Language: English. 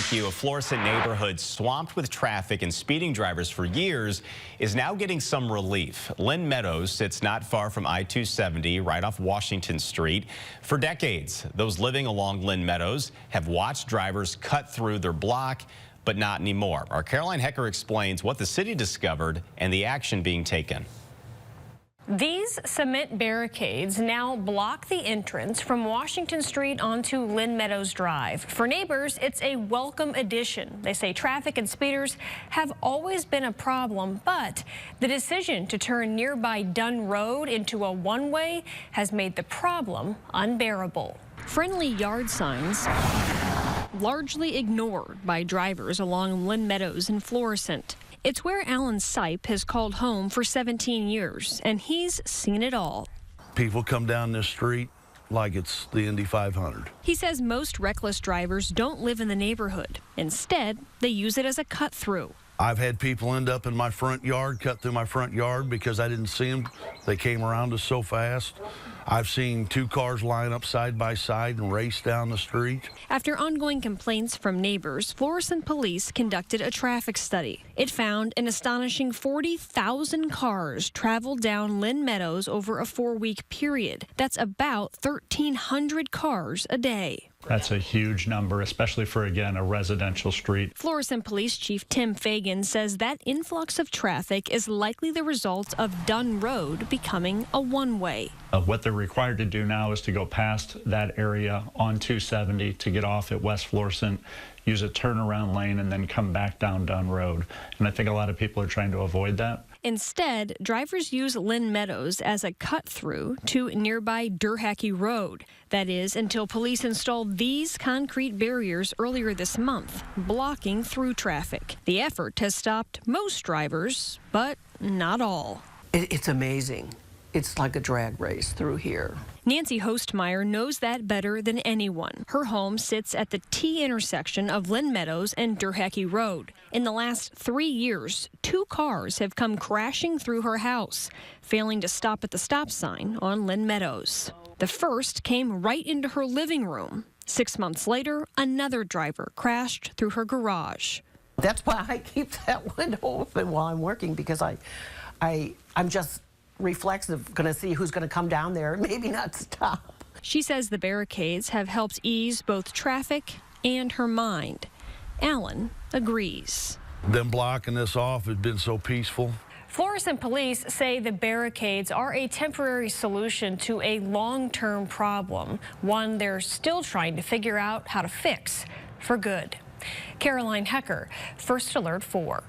Thank you. A Florissant neighborhood swamped with traffic and speeding drivers for years is now getting some relief. Lynn Meadows sits not far from I-270 right off Washington Street. For decades, those living along Lynn Meadows have watched drivers cut through their block, but not anymore. Our Caroline Hecker explains what the city discovered and the action being taken. These cement barricades now block the entrance from Washington Street onto Lynn Meadows Drive. For neighbors, it's a welcome addition. They say traffic and speeders have always been a problem, but the decision to turn nearby Dunn Road into a one-way has made the problem unbearable. Friendly yard signs largely ignored by drivers along Lynn Meadows and Florissant. It's where Alan Sipe has called home for 17 years, and he's seen it all. People come down this street like it's the Indy 500. He says most reckless drivers don't live in the neighborhood. Instead, they use it as a cut-through. I've had people end up in my front yard, cut through my front yard because I didn't see them. They came around us so fast. I've seen two cars line up side by side and race down the street. After ongoing complaints from neighbors, Florissant police conducted a traffic study. It found an astonishing 40,000 cars traveled down Lynn Meadows over a 4-week period. That's about 1,300 cars a day. That's a huge number, especially for, again, a residential street. Florissant Police Chief Tim Fagan says that influx of traffic is likely the result of Dunn Road becoming a one-way. What they're required to do now is to go past that area on 270 to get off at West Florissant, use a turnaround lane, and then come back down Dunn Road. And I think a lot of people are trying to avoid that. Instead, drivers use Lynn Meadows as a cut-through to nearby Durhacky Road. That is, until police installed these concrete barriers earlier this month, blocking through traffic. The effort has stopped most drivers, but not all. It's amazing. It's like a drag race through here. Nancy Hostmeyer knows that better than anyone. Her home sits at the T intersection of Lynn Meadows and Durhacky Road. In the last 3 years, 2 cars have come crashing through her house, failing to stop at the stop sign on Lynn Meadows. The first came right into her living room. 6 months later, another driver crashed through her garage. That's why I keep that window open while I'm working, because I'm just reflexive, going to see who's going to come down there and maybe not stop. She says the barricades have helped ease both traffic and her mind. Alan agrees. Them blocking this off has been so peaceful. Florissant police say the barricades are a temporary solution to a long-term problem, one they're still trying to figure out how to fix for good. Caroline Hecker, First Alert 4.